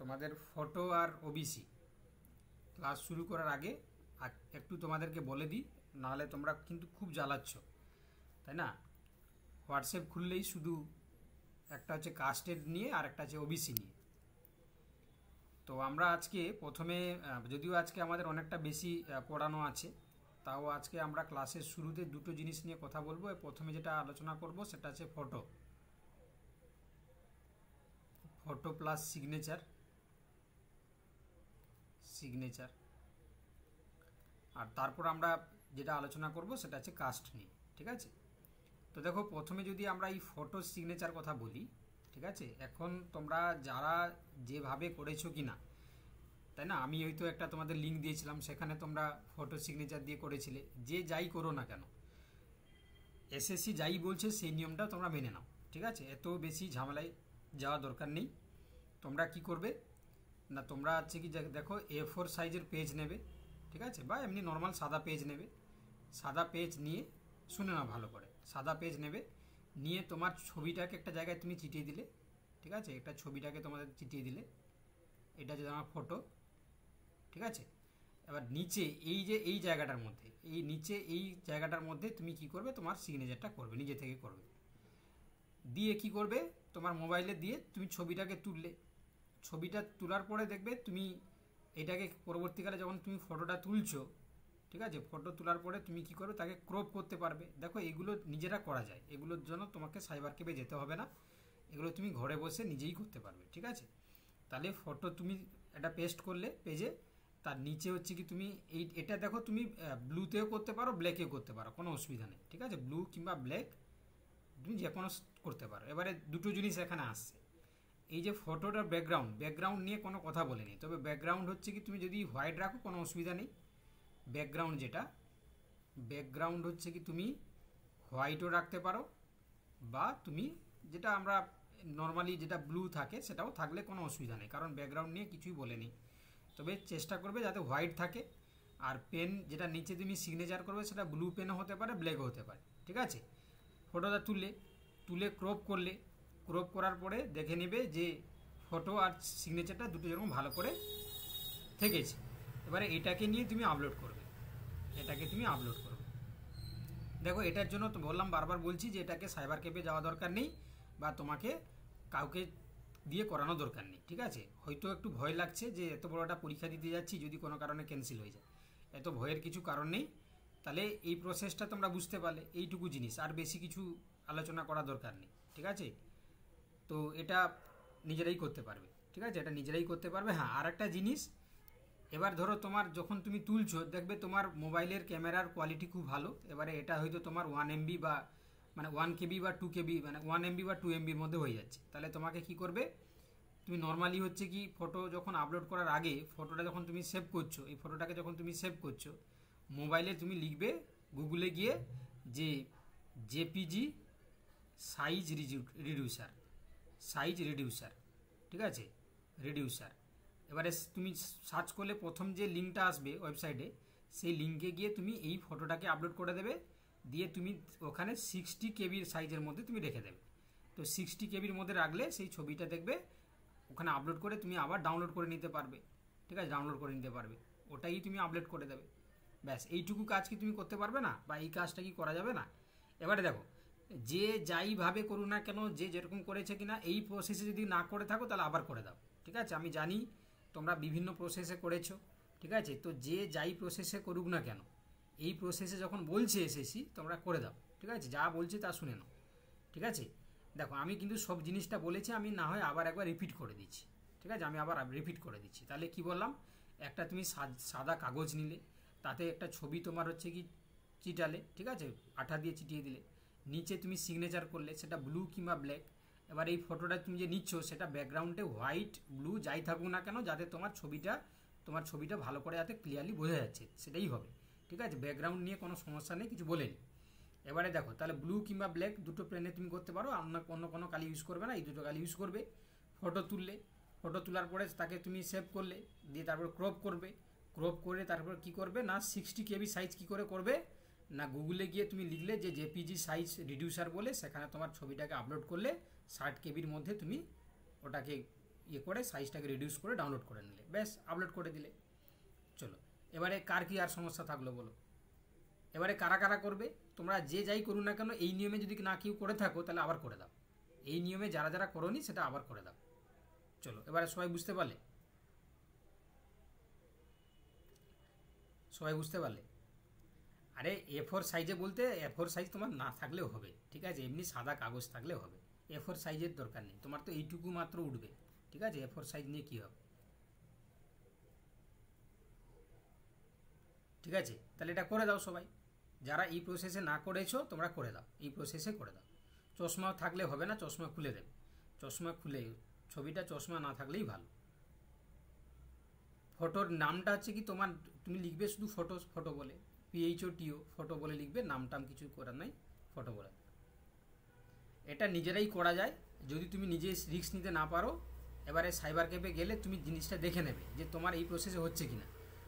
তোমাদের ফটো আর OBC class শুরু করার আগে একটু তোমাদেরকে বলে দিই, নাহলে তোমরা কিন্তু খুব জ্বালাচ্ছ, তাই না? হোয়াটসঅ্যাপ খুললেই শুধু একটা হচ্ছে কাস্টেড নিয়ে আর একটা হচ্ছে ওবিসি নিয়ে। তো আমরা আজকে প্রথমে, যদিও আজকে আমাদের অনেকটা বেশি পড়ানো আছে, তাও আজকে আমরা ক্লাসের শুরুতে দুটো জিনিস নিয়ে কথা বলবো। প্রথমে যেটা আলোচনা করব সেটা হচ্ছে ফটো প্লাস সিগনেচার, আর তারপর আমরা যেটা আলোচনা করব সেটা হচ্ছে কাস্ট নিয়ে। ঠিক আছে, তো দেখো প্রথমে যদি আমরা এই ফটো সিগনেচার কথা বলি, ঠিক আছে, এখন তোমরা যারা যেভাবে করেছো কি না, তাই না, আমি হয়তো একটা তোমাদের লিঙ্ক দিয়েছিলাম, সেখানে তোমরা ফটো সিগনেচার দিয়ে করেছিলে। যে যাই করো না কেন, এসএসসি যাই বলছে সেই নিয়মটা তোমরা মেনে নাও। ঠিক আছে, এত বেশি ঝামেলায় যাওয়া দরকার নেই। তোমরা কি করবে না, তোমরা হচ্ছে কি দেখো A4 সাইজের পেজ নেবে, ঠিক আছে, বা এমনি নর্মাল সাদা পেজ নেবে। সাদা পেজ নিয়ে, শুনে নাও ভালো করে, সাদা পেজ নেবে, নিয়ে তোমার ছবিটাকে একটা জায়গায় তুমি চিটিয়ে দিলে। ঠিক আছে, একটা ছবিটাকে তোমাদের চিটিয়ে দিলে, এটা যে আমার ফটো। ঠিক আছে, এবার নিচে এই জায়গাটার মধ্যে, এই জায়গাটার মধ্যে তুমি কি করবে, তোমার সিগনেচারটা করবে, নিজে থেকে করবে। দিয়ে কি করবে, তোমার মোবাইলে দিয়ে তুমি ছবিটাকে তুললে। ছবিটা তোলার পরে দেখবে তুমি এটাকে পরবর্তীকালে যখন তুমি ফটোটা তুলছো, ঠিক আছে, ফটো তোলার পরে তুমি কি করবে, তাকে ক্রপ করতে পারবে। দেখো এগুলো নিজেরা করা যায়, এগুলোর জন্য তোমাকে সাইবার ক্যাফে যেতে হবে না, এগুলো তুমি ঘরে বসে নিজেই করতে পারবে। ঠিক আছে, তাহলে ফটো তুমি এটা পেস্ট করলে পেজে, তার নিচে হচ্ছে কি তুমি এটা দেখো, তুমি ব্লুতেও করতে পারো, ব্ল্যাকেও করতে পারো, কোনো অসুবিধা নেই। ঠিক আছে, ব্লু কিংবা ব্ল্যাক তুমি যে কোনো করতে পারো। এবারে দুটো জিনিস এখানে আসছে, এই যে ফটোটার ব্যাকগ্রাউন্ড নিয়ে কোনো কথা বলেনি, তবে ব্যাকগ্রাউন্ড হচ্ছে কি তুমি যদি হোয়াইট রাখো কোনো অসুবিধা নেই। ব্যাকগ্রাউন্ড হচ্ছে কি তুমি হোয়াইটও রাখতে পারো, বা তুমি যেটা আমরা নর্মালি যেটা ব্লু থাকে সেটাও থাকলে কোনো অসুবিধা নেই, কারণ ব্যাকগ্রাউন্ড নিয়ে কিছুই বলেনি। তবে চেষ্টা করবে যাতে হোয়াইট থাকে। আর পেন যেটা নিচে তুমি সিগনেচার করবে সেটা ব্লু পেনও হতে পারে, ব্ল্যাকও হতে পারে। ঠিক আছে, ফটোটা তুলে ক্রপ করার পরে দেখে নেবে যে ফটো আর সিগনেচারটা দুটো যেরকম ভালো করে থেকেছে। এবারে এটাকে নিয়ে তুমি আপলোড করবে। দেখো এটার জন্য তো বললাম, বারবার বলছি যে এটাকে সাইবার ক্যাফে যাওয়া দরকার নেই, বা তোমাকে কাউকে দিয়ে করানো দরকার নেই। ঠিক আছে, হয়তো একটু ভয় লাগছে যে এত বড় একটা পরীক্ষা দিতে যাচ্ছি, যদি কোনো কারণে ক্যান্সেল হয়ে যায়, এত ভয়ের কিছু কারণ নেই। তাহলে এই প্রসেসটা তোমরা বুঝতে পারলে, এইটুকু জিনিস, আর বেশি কিছু আলোচনা করা দরকার নেই। ঠিক আছে, তো এটা নিজেরাই করতে পারবে। ঠিক আছে, এটা নিজেরাই করতে পারবে। হ্যাঁ, আর একটা জিনিস, এবার ধরো তোমার যখন তুমি তুলছো, দেখবে তোমার মোবাইলের ক্যামেরার কোয়ালিটি খুব ভালো। এবারে এটা হয়তো তোমার 1 MB বা মানে 1 KB বা 2 KB, মানে 1 MB বা 2 MBর মধ্যে হয়ে যাচ্ছে। তাহলে তোমাকে কি করবে, তুমি নর্মালি হচ্ছে কি ফটো যখন আপলোড করার আগে, ফটোটা যখন তুমি সেভ করছো, এই ফটোটাকে যখন তুমি সেভ করছো মোবাইলে, তুমি লিখবে গুগলে গিয়ে যে জেপিজি সাইজ রিডিউসার। ঠিক আছে, রিডিউসার। এবারে তুমি সার্চ করলে প্রথম যে লিঙ্কটা আসবে ওয়েবসাইটে, সেই লিঙ্কে গিয়ে তুমি এই ফটোটাকে আপলোড করে দেবে, দিয়ে তুমি ওখানে 60 KB সাইজের মধ্যে তুমি রেখে দেবে। তো 60 KB মধ্যে রাখলে সেই ছবিটা দেখবে ওখানে আপলোড করে তুমি আবার ডাউনলোড করে নিতে পারবে। ঠিক আছে, ওটাই তুমি আপলোড করে দেবে। ব্যাস, এইটুকু কাজ কি তুমি করতে পারবে না, বা এই কাজটা কি করা যাবে না? এবারে দেখো, যে যাইভাবে করুক না কেন, যে যেরকম করেছে কিনা, এই প্রসেসে যদি না করে থাকো তাহলে আবার করে দাও। ঠিক আছে, আমি জানি তোমরা বিভিন্ন প্রসেসে করেছো। ঠিক আছে, তো যে যাই প্রসেসে করুক না কেন, এই প্রসেসে যখন বলছে এসেছি তোমরা করে দাও। ঠিক আছে, যা বলছে তা শুনে নাও। ঠিক আছে, দেখো আমি কিন্তু সব জিনিসটা বলেছি, আমি না হয় আবার একবার রিপিট করে দিচ্ছি। ঠিক আছে, আমি আবার রিপিট করে দিচ্ছি। তাহলে কি বললাম, একটা তুমি সাদা কাগজ নিলে, তাতে একটা ছবি তোমার হচ্ছে কি চিটালে, ঠিক আছে, আঠা দিয়ে চিটিয়ে দিলে, নিচে তুমি সিগনেচার করলে, সেটা ব্লু কিংবা ব্ল্যাক। এবার এই ফটোটা তুমি যে নিচ্ছ সেটা ব্যাকগ্রাউন্ডে হোয়াইট ব্লু যাই থাকুক না কেন, যাতে তোমার ছবিটা ভালো করে যাতে ক্লিয়ারলি বোঝা যাচ্ছে, সেটাই হবে। ঠিক আছে, ব্যাকগ্রাউন্ড নিয়ে কোনো সমস্যা নেই, কিছু বলেনি। এবারে দেখো, তাহলে ব্লু কিংবা ব্ল্যাক দুটো পেনে তুমি করতে পারো, অন্য কোনো কালি ইউজ করবে না, এই দুটো কালি ইউজ করবে। ফটো তোলার পরে তাকে তুমি সেভ করলে, দিয়ে তারপর ক্রপ করে তারপর কি করবে না, 60 KB সাইজ কি করে করবে না, গুগলে গিয়ে তুমি লিখলে যে জেপিজি সাইজ রিডিউসার বলে, সেখানে তোমার ছবিটাকে আপলোড করলে 60 KBর মধ্যে তুমি ওটাকে ইয়ে করে সাইজটাকে রিডিউস করে ডাউনলোড করে নিলে, ব্যাস আপলোড করে দিলে। চলো এবারে কার কি আর সমস্যা থাকলো বলো। এবারে কারা কারা করবে, তোমরা যে যাই করুন না কেন এই নিয়মে যদি না কেউ করে থাকো তাহলে আবার করে দাও, এই নিয়মে যারা যারা করোনি সেটা আবার করে দাও। চলো এবারে সবাই বুঝতে পারলে, সবাই বুঝতে পারলে? আরে A4 সাইজে বলতে A4 সাইজ তোমার না থাকলেও হবে, ঠিক আছে, এমনি সাদা কাগজ থাকলে হবে, A4 সাইজের দরকার নেই, তোমার তো এইটুকু মাত্র উঠবে, ঠিক আছে, A4 সাইজ নিয়ে কী হবে। ঠিক আছে, তাহলে এটা করে দাও সবাই, যারা এই প্রসেসে না করেছো তোমরা করে দাও, এই প্রসেসে করে দাও। চশমা থাকলে হবে না, চশমা খুলে দেবে, চশমা খুলে ছবিটা চশমা না থাকলেই ভালো। ফটোর নামটা হচ্ছে কি তোমার, তুমি লিখবে শুধু ফটো, ফটো বলে PHOTO ফটো বলে লিখবে, নাম টাম কিছু করার নাই, ফটো বলে। এটা নিজেরাই করা যায় যদি তুমি নিজে রিস্ক নিতে না পারো। এবারে সাইবার ক্যাফে গেলে তুমি জিনিসটা দেখে নেবে যে তোমার এই প্রসেসে হচ্ছে কিনা,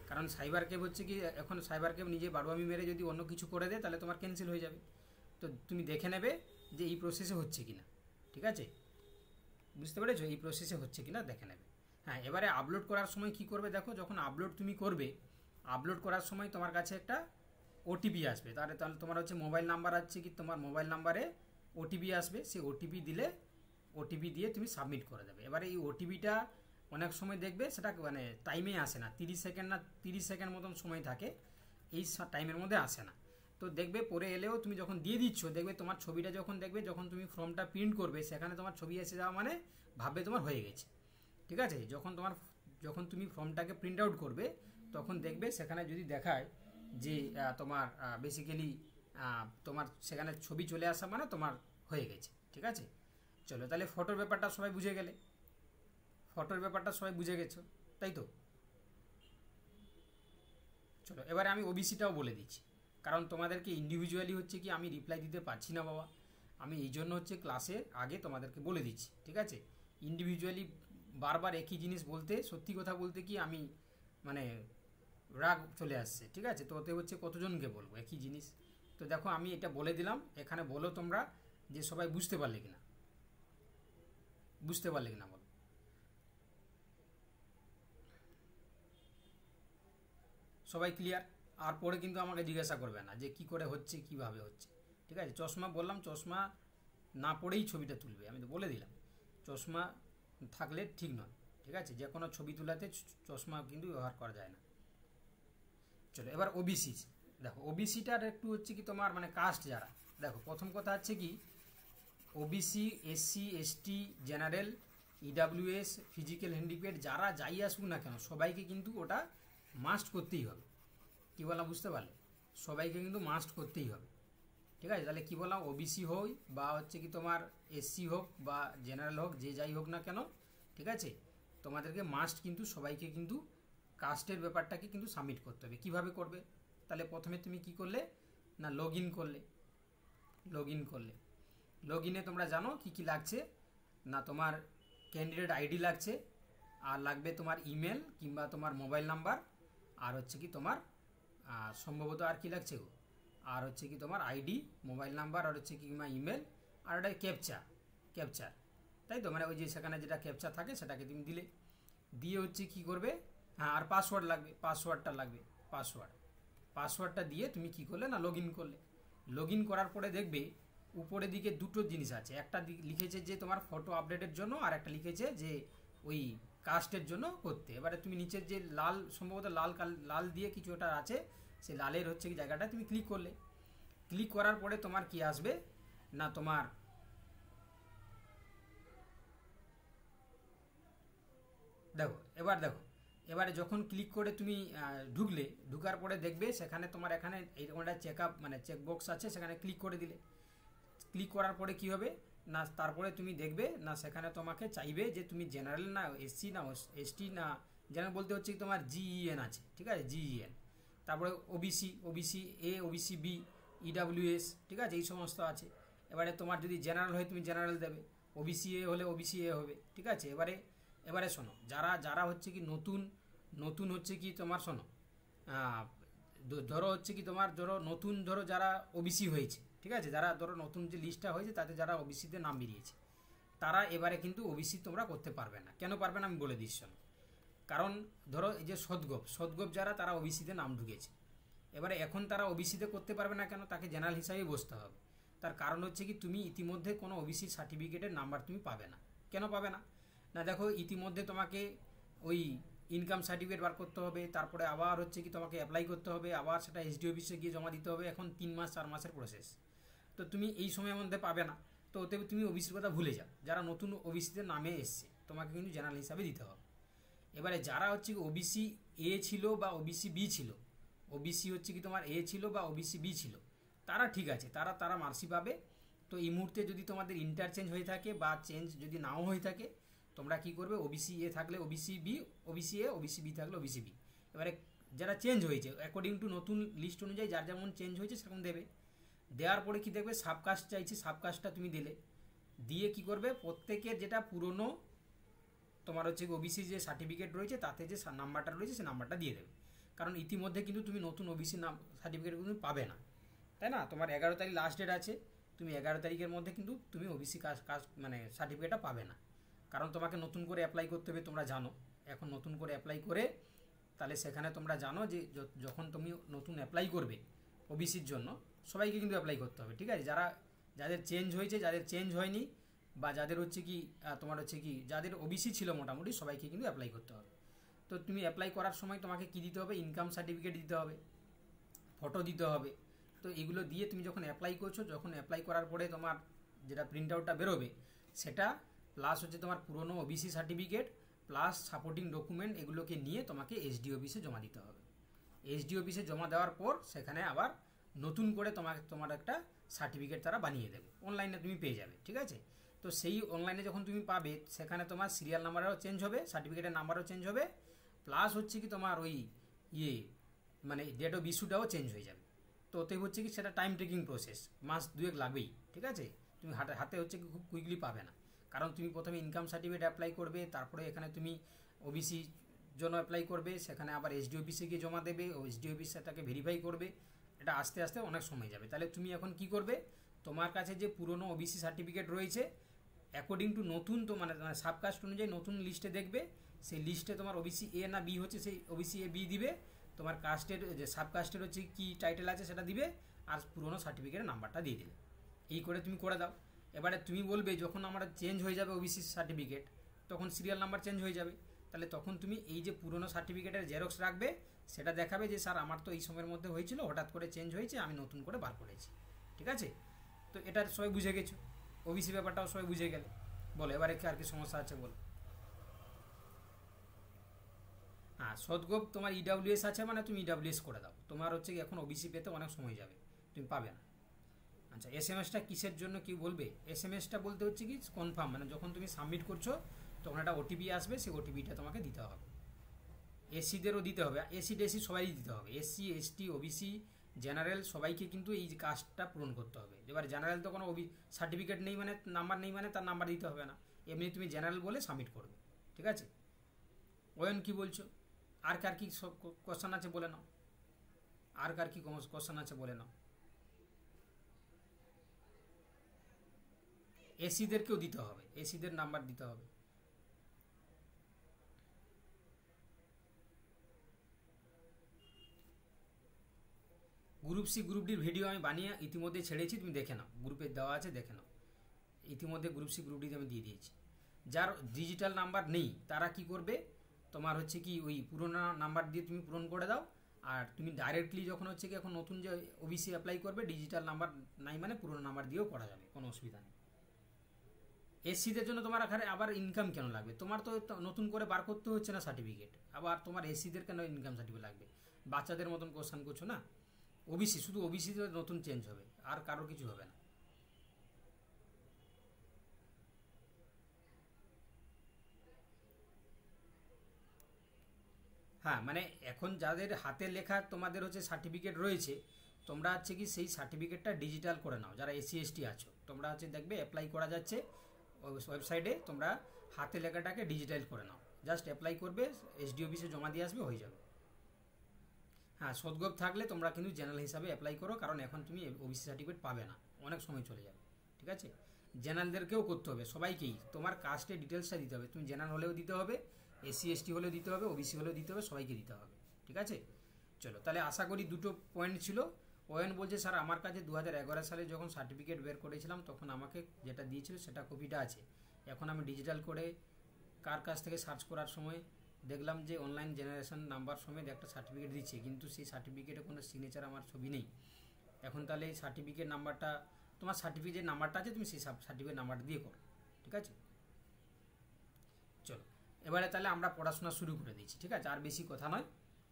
কারণ সাইবার ক্যাফ হচ্ছে কি এখন সাইবার ক্যাফ নিজে বারবামি মেরে যদি অন্য কিছু করে দেয় তাহলে তোমার ক্যান্সেল হয়ে যাবে। তো তুমি দেখে নেবে যে এই প্রসেসে হচ্ছে কিনা, ঠিক আছে, বুঝতে পেরেছো, এই প্রসেসে হচ্ছে কিনা দেখে নেবে। হ্যাঁ, এবারে আপলোড করার সময় কি করবে দেখো, যখন আপলোড তুমি করবে, আপলোড করার সময় তোমার কাছে একটা ওটিপি আসবে, তাহলে তোমার হচ্ছে মোবাইল নাম্বার আছে কি, তোমার মোবাইল নাম্বারে ওটিপি আসবে, সেই ওটিপি দিলে, ওটিপি দিয়ে তুমি সাবমিট করে দেবে। এবারে এই ওটিপিটা অনেক সময় দেখবে সেটা মানে টাইমে আসে না, 30 সেকেন্ড না 30 সেকেন্ড মতন সময় থাকে, এই টাইমের মধ্যে আসে না। তো দেখবে পরে এলেও তুমি যখন দিয়ে দিচ্ছ দেখবে তোমার ছবিটা যখন দেখবে, যখন তুমি ফর্মটা প্রিন্ট করবে সেখানে তোমার ছবি এসে যাওয়া মানে ভাববে তোমার হয়ে গেছে, ঠিক আছে। যখন তুমি ফর্মটাকে প্রিন্ট আউট করবে তখন দেখবে সেখানে যদি দেখায় যে তোমার বেসিক্যালি তোমার সেখানে ছবি চলে আসা মানে তোমার হয়ে গেছে, ঠিক আছে। চলো তাহলে ফটোর ব্যাপারটা সবাই বুঝে গেলে, ফটোর ব্যাপারটা সবাই বুঝে গেছো তাই তো। চলো এবারে আমি ওবিসিটাও বলে দিচ্ছি, কারণ তোমাদেরকে ইন্ডিভিজুয়ালি হচ্ছে কি আমি রিপ্লাই দিতে পারছি না বাবা, আমি এই জন্য হচ্ছে ক্লাসে আগে তোমাদেরকে বলে দিচ্ছি, ঠিক আছে। ইন্ডিভিজুয়ালি বারবার একই জিনিস বলতে, সত্যি কথা বলতে কি আমি মানে রাগ চলে আসছে, ঠিক আছে, তো ওতে হচ্ছে কতজনকে বলবো একই জিনিস। তো দেখো আমি এটা বলে দিলাম, এখানে বলো তোমরা যে সবাই বুঝতে পারলে কিনা, বুঝতে পারলে কিনা বলো। সবাই ক্লিয়ার? আর পরে কিন্তু আমাকে জিজ্ঞাসা করবে না যে কি করে হচ্ছে, কিভাবে হচ্ছে, ঠিক আছে। চশমা বললাম, চশমা না পড়েই ছবিটা তুলবে, আমি তো বলে দিলাম, চশমা থাকলে ঠিক নয়, ঠিক আছে, যে কোনো ছবি তোলাতে চশমা কিন্তু ব্যবহার করা যায় না। চলো এবার ওবিসি দেখো, ওবিসিটার একটু হচ্ছে কি তোমার মানে কাস্ট যারা, দেখো প্রথম কথা হচ্ছে কি OBC, SC ST general, EWS, physical handicap যারা যাই আসুক না কেন সবাইকে কিন্তু ওটা মাস্ট করতেই হবে। কী বললাম বুঝতে পারলে? সবাইকে কিন্তু মাস্ট করতেই হবে, ঠিক আছে। তাহলে কী বললাম, ওবিসি হোক বা হচ্ছে কি তোমার SC হোক বা জেনারেল হোক, যে যাই হোক না কেন, ঠিক আছে, তোমাদেরকে মাস্ট কিন্তু সবাইকে কিন্তু কাস্টের ব্যাপারটাকে কিন্তু সাবমিট করতে হবে। কীভাবে করবে? তাহলে প্রথমে তুমি কি করলে না লগ ইন করলে, লগ ইনে তোমরা জানো কি কি লাগছে না, তোমার ক্যান্ডিডেট আইডি লাগছে, আর লাগবে তোমার ইমেল কিংবা তোমার মোবাইল নাম্বার, আর হচ্ছে কি তোমার সম্ভবত আর কি লাগছে গো, আর হচ্ছে কি তোমার আইডি, মোবাইল নাম্বার, আর হচ্ছে কি কিংবা ইমেল, আর ওটা ক্যাপচার, তাই তো, মানে ওই যে সেখানে যেটা ক্যাপচার থাকে সেটাকে তুমি দিলে, দিয়ে হচ্ছে কি করবে, হ্যাঁ আর পাসওয়ার্ড লাগবে, পাসওয়ার্ডটা দিয়ে তুমি কি করলে না লগ ইন করলে। লগ ইন করার পরে দেখবে উপরের দিকে দুটো জিনিস আছে, একটা লিখেছে যে তোমার ফটো আপডেটের জন্য, আর একটা লিখেছে যে ওই কাস্টের জন্য করতে। এবারে তুমি নিচের যে লাল, সম্ভবত লাল দিয়ে কিছু একটা আছে, সেই লালের হচ্ছে কি জায়গাটা তুমি ক্লিক করলে, ক্লিক করার পরে তোমার কি আসবে না, তোমার দেখো এবারে যখন ক্লিক করে তুমি ঢুকার পরে দেখবে সেখানে তোমার এখানে এইরকম একটা মানে চেকবক্স আছে, সেখানে ক্লিক করে দিলে, ক্লিক করার পরে কি হবে না, তারপরে তুমি দেখবে না সেখানে তোমাকে চাইবে যে তুমি জেনারেল না SC না ST না, জেনারেল বলতে হচ্ছে তোমার GEN আছে, ঠিক আছে, GEN, তারপরে OBC A, OBC B, EWS, ঠিক আছে, এই সমস্ত আছে। এবারে তোমার যদি জেনারেল হয় তুমি জেনারেল দেবে, OBC A হলে OBC A হবে, ঠিক আছে। এবারে শোনো, যারা হচ্ছে কি নতুন হচ্ছে কি তোমার শোনো, ধরো হচ্ছে কি তোমার নতুন যারা ওবিসি হয়েছে, ঠিক আছে, যারা ধরো নতুন যে লিস্টটা হয়েছে তাতে যারা ওবিসিতে নাম বেরিয়েছে, তারা এবারে কিন্তু ওবিসি তোমরা করতে পারবে না। কেন পারবে না আমি বলে দিচ্ছি। কারণ ধরো এই যে সদগোপ যারা, তারা ওবিসিতে নাম ঢুকেছে, এবারে এখন তারা ওবিসিতে করতে পারবে না কেন? তাকে জেনারেল হিসাবেই বসতে হবে। তার কারণ হচ্ছে কি, তুমি ইতিমধ্যে কোনো ওবিসি সার্টিফিকেটের নাম্বার তুমি পাবে না। কেন পাবে না? না দেখো, ইতিমধ্যে তোমাকে ওই ইনকাম সার্টিফিকেট বার করতে হবে, তারপরে আবার হচ্ছে কি তোমাকে অ্যাপ্লাই করতে হবে, আবার সেটা এসডি অফিসে গিয়ে জমা দিতে হবে। এখন 3 মাস 4 মাসের প্রসেস। তো তুমি এই সময়ের মধ্যে পাবে না। তো ওতে তুমি ওবিসির কথা ভুলে যাও। যারা নতুন ওবিসিতে নামে এসছে, তোমাকে কিন্তু জেনারেল হিসাবে দিতে হবে। এবারে যারা হচ্ছে কি ওবিসি এ ছিল বা ওবিসি বি ছিল, ওবিসি হচ্ছে কি তোমার এ ছিল বা ওবিসি বি ছিল, তারা ঠিক আছে, তারা মার্সি পাবে। তো এই মুহূর্তে যদি তোমাদের ইন্টারচেঞ্জ হয়ে থাকে বা চেঞ্জ যদি নাও হয়ে থাকে, তোমরা কি করবে, ওবিসি এ থাকলে OBC B, OBC A, OBC B থাকলে ওবিসি বি। এবারে যারা চেঞ্জ হয়েছে অ্যাকর্ডিং টু নতুন লিস্ট অনুযায়ী যার যেমন চেঞ্জ হয়েছে সেরকম দেবে। দেওয়ার পরে কি দেখবে, সাবকাস্ট চাইছে, সাবকাস্টটা তুমি দিলে। দিয়ে কি করবে, প্রত্যেকের যেটা পুরনো তোমার হচ্ছে ওবিসি যে সার্টিফিকেট রয়েছে তাতে যে নাম্বারটা রয়েছে সেই নাম্বারটা দিয়ে দেবে। কারণ ইতিমধ্যে কিন্তু তুমি নতুন ওবিসি নাম সার্টিফিকেট তুমি পাবে না, তাই না? তোমার 11 তারিখ লাস্ট ডেট আছে, তুমি 11 তারিখের মধ্যে কিন্তু তুমি ওবিসি কাস্ট মানে সার্টিফিকেটটা পাবে না। কারণ তোমাকে নতুন করে অ্যাপ্লাই করতে হবে, তোমরা জানো। এখন নতুন করে অ্যাপ্লাই করে তাহলে সেখানে তোমরা জানো যে যখন তুমি নতুন অ্যাপ্লাই করবে ওবিসির জন্য, সবাইকে কিন্তু অ্যাপ্লাই করতে হবে, ঠিক আছে? যাদের চেঞ্জ হয়েছে, যাদের চেঞ্জ হয়নি, বা যাদের হচ্ছে কি তোমার হচ্ছে কি যাদের ওবিসি ছিল মোটামুটি সবাইকে কিন্তু অ্যাপ্লাই করতে হবে। তো তুমি অ্যাপ্লাই করার সময় তোমাকে কি দিতে হবে, ইনকাম সার্টিফিকেট দিতে হবে, ফটো দিতে হবে। তো এগুলো দিয়ে তুমি যখন অ্যাপ্লাই করছো, যখন অ্যাপ্লাই করার পরে তোমার যেটা প্রিন্ট আউটটা বেরোবে সেটা, প্লাস হচ্ছে তোমার পুরনো OBC certificate plus supporting document, এগুলোকে নিয়ে তোমাকে এসডি অফিসে জমা দিতে হবে। এসডি অফিসে জমা দেওয়ার পর সেখানে আবার নতুন করে তোমার একটা সার্টিফিকেট তারা বানিয়ে দেবে, অনলাইনে তুমি পেয়ে যাবে, ঠিক আছে? তো সেই অনলাইনে যখন তুমি পাবে, সেখানে তোমার সিরিয়াল নাম্বারও চেঞ্জ হবে, সার্টিফিকেটের নাম্বারও চেঞ্জ হবে, প্লাস হচ্ছে কি তোমার ওই মানে ডেট অফ ইস্যুটাও চেঞ্জ হয়ে যাবে। তো ওতে হচ্ছে কি সেটা টাইম টেকিং প্রসেস, মাস 2 লাগবেই, ঠিক আছে? তুমি হাতে হচ্ছে কি খুব কুইকলি পাবে না। কারণ তুমি প্রথমে ইনকাম সার্টিফিকেট অ্যাপ্লাই করবে, তারপরে এখানে তুমি ওবিসি জন্য অ্যাপ্লাই করবে, সেখানে আবার এসডি অফিসে গিয়ে জমা দেবে, ও এসডি অফিস সেটাকে ভেরিফাই করবে। এটা আস্তে আস্তে অনেক সময় যাবে। তাহলে তুমি এখন কি করবে, তোমার কাছে যে পুরনো ওবিসি সার্টিফিকেট রয়েছে অ্যাকর্ডিং টু নতুন, তো মানে সাবকাস্ট অনুযায়ী নতুন লিস্টে দেখবে, সেই লিস্টে তোমার ওবিসি এ না বি হচ্ছে, সেই ওবিসি এ বি দিবে, তোমার কাস্টের যে সাবকাস্টের হচ্ছে কি টাইটেল আছে সেটা দিবে, আর পুরনো সার্টিফিকেটের নাম্বারটা দিয়ে দিলে। এই করে তুমি করে দাও। এবারে তুমি বলবে যখন আমার চেঞ্জ হয়ে যাবে ওবিসি সার্টিফিকেট, তখন সিরিয়াল নাম্বার চেঞ্জ হয়ে যাবে, তাহলে তখন তুমি এই যে পুরনো সার্টিফিকেটের জেরক্স রাখবে, সেটা দেখাবে যে স্যার আমার তো এই সময়ের মধ্যে হয়েছিল, হঠাৎ করে চেঞ্জ হয়েছে, আমি নতুন করে বার করেছি, ঠিক আছে? তো এটা সবাই বুঝে গেছো, ওবিসি ব্যাপারটাও সবাই বুঝে গেলে। বলো এবারে কি আর কি সমস্যা আছে বলো। হ্যাঁ, সদগোপ তোমার ইডাব্লিউএস আছে, মানে তুমি ইডাব্লিউএস করে দাও, তোমার হচ্ছে এখন ওবিসি পেতে অনেক সময় যাবে, তুমি পাবে না। আচ্ছা, এসএমএসটা কিসের জন্য কি বলবে? এসএমএসটা বলতে হচ্ছে কি কনফার্ম, মানে যখন তুমি সাবমিট করছো তখন একটা ওটিপি আসবে, সেই ওটিপিটা তোমাকে দিতে হবে। এসসিদেরও দিতে হবে, এসসি ডিএসসি সবাই দিতে হবে, এসসি এসটি ওবিসি জেনারেল সবাইকে কিন্তু এই কাজটা পূরণ করতে হবে। এবার জেনারেল তো কোনো সার্টিফিকেট নেই মানে নাম্বার নেই মানে তার নাম্বার দিতে হবে না, এমনি তুমি জেনারেল বলে সাবমিট করবে, ঠিক আছে? ওয়েন কি বলছো, আর কার কি কোশ্চেন আছে বলে নাও, আর কার কি কোশ্চেন আছে বলে নাও। এসিদেরকেও দিতে হবে, এসিদের নাম্বার দিতে হবে। গ্রুপ সি গ্রুপ ডির ভিডিও আমি বানিয়ে ইতিমধ্যে ছেড়েছি, তুমি দেখে নাও, গ্রুপে দেওয়া আছে, দেখে নাও। ইতিমধ্যে গ্রুপ সি গ্রুপ ডি আমি দিয়ে দিয়েছি। যার ডিজিটাল নাম্বার নেই তারা কি করবে, তোমার হচ্ছে কি ওই পুরোনো নাম্বার দিয়ে তুমি পূরণ করে দাও। আর তুমি ডাইরেক্টলি যখন হচ্ছে কি এখন নতুন যে ওবিসি অ্যাপ্লাই করবে, ডিজিটাল নাম্বার নাই মানে পুরোনো নাম্বার দিয়েও করা যাবে, কোনো অসুবিধা নেই। এসসিদের জন্য তোমার এখানে আবার ইনকাম কেন লাগবে? তোমার তো নতুন করে বার করতে হচ্ছে না সার্টিফিকেট, আবার তোমার এসসিদের কেন ইনকাম সার্টিফিকেট লাগবে? বাচ্চাদের মতন কোশ্চেন করছো না। ওবিসি শুধু ওবিসিতে নতুন চেঞ্জ হবে, আর কারো কিছু হবে না। হ্যাঁ, মানে এখন যাদের হাতে লেখা তোমাদের হচ্ছে সার্টিফিকেট রয়েছে, তোমরা হচ্ছে কি সেই সার্টিফিকেটটা ডিজিটাল করে নাও। যারা এসসি এসটি আছো তোমরা হচ্ছে দেখবে অ্যাপ্লাই করা যাচ্ছে ওয়েবসাইটে, তোমরা হাতে লেখাটাকে ডিজিটাল করে নাও, জাস্ট অ্যাপ্লাই করবে, এসডি অফিসে জমা দিয়ে আসবে, হয়ে যাবে। হ্যাঁ, সদগোপ থাকলে তোমরা কিন্তু জেনারেল হিসাবে অ্যাপ্লাই করো, কারণ এখন তুমি ওবিসি সার্টিফিকেট পাবে না, অনেক সময় চলে যাবে, ঠিক আছে? জেনারেলদেরকেও করতে হবে, সবাইকেই তোমার কাস্টের ডিটেলসটা দিতে হবে। তুমি জেনারেল হলেও দিতে হবে, এসসি এসটি হলেও দিতে হবে, ওবিসি হলেও দিতে হবে, সবাইকে দিতে হবে। ঠিক আছে, চলো তাহলে আশা করি দুটো পয়েন্ট ছিল। ওয়েন বলছে স্যার আমার কাছে 2011 সালে যখন সার্টিফিকেট বের করেছিলাম তখন আমাকে যেটা দিয়েছিল সেটা কপিটা আছে, এখন আমি ডিজিটাল করে কার কাছ থেকে সার্চ করার সময় দেখলাম যে অনলাইন জেনারেশন নাম্বার সমেত একটা সার্টিফিকেট দিচ্ছে, কিন্তু সেই সার্টিফিকেটে কোনো সিগনেচার আমার ছবি নেই। এখন তাহলে এই সার্টিফিকেট নাম্বারটা, তোমার সার্টিফিকেট নাম্বারটা আছে, তুমি সেই সার্টিফিকেট নাম্বারটা দিয়ে করো। ঠিক আছে, চলো এবারে তাহলে আমরা পড়াশোনা শুরু করে দিচ্ছি। ঠিক আছে, আর বেশি কথা নয়,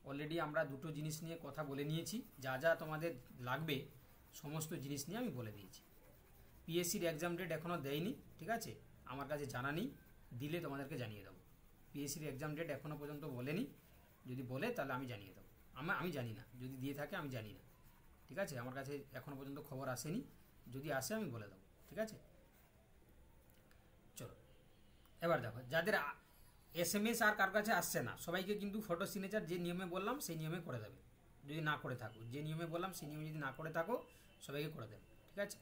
অলরেডি আমরা দুটো জিনিস নিয়ে কথা বলে নিয়েছি, যা যা তোমাদের লাগবে সমস্ত জিনিস নিয়ে আমি বলে দিয়েছি। পিএসসির এক্সাম ডেট এখনও দেয়নি, ঠিক আছে, আমার কাছে জানা নেই, দিলে তোমাদেরকে জানিয়ে দেবো। পিএসসির এক্সাম ডেট এখনও পর্যন্ত বলেনি, যদি বলে তাহলে আমি জানিয়ে দেবো। আমি জানি না, যদি দিয়ে থাকে আমি জানি না। ঠিক আছে, আমার কাছে এখনও পর্যন্ত খবর আসেনি, যদি আসে আমি বলে দেবো। ঠিক আছে, চলো এবার দেখো, যাদের SMS আর কার কাছে আসছে না সবাইকে কিন্তু ফটো সিগনেচার যে নিয়মে বললাম সেই নিয়মে করে দেবে। যদি না করে থাকো, যে নিয়মে বললাম সেই নিয়মে যদি না করে থাকো সবাইকে করে দেবে। ঠিক আছে,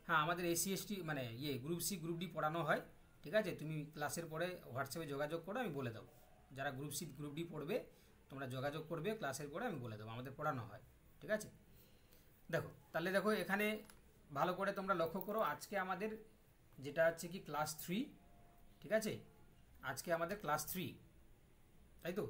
হ্যাঁ আমাদের এসসি এসটি মানে গ্রুপ সি গ্রুপ ডি পড়ানো হয়। ঠিক আছে, তুমি ক্লাসের পরে হোয়াটসঅ্যাপে যোগাযোগ করো, আমি বলে দেবো। যারা গ্রুপ সি গ্রুপ ডি পড়বে তোমরা যোগাযোগ করবে ক্লাসের পরে, আমি বলে দেবো, আমাদের পড়ানো হয়। ঠিক আছে, দেখো তাহলে দেখো এখানে ভালো করে তোমরা লক্ষ্য করো, আজকে আমাদের যেটা হচ্ছে কি ক্লাস 3। ঠিক আছে, আজকে আমাদের ক্লাস 3, তাই তো।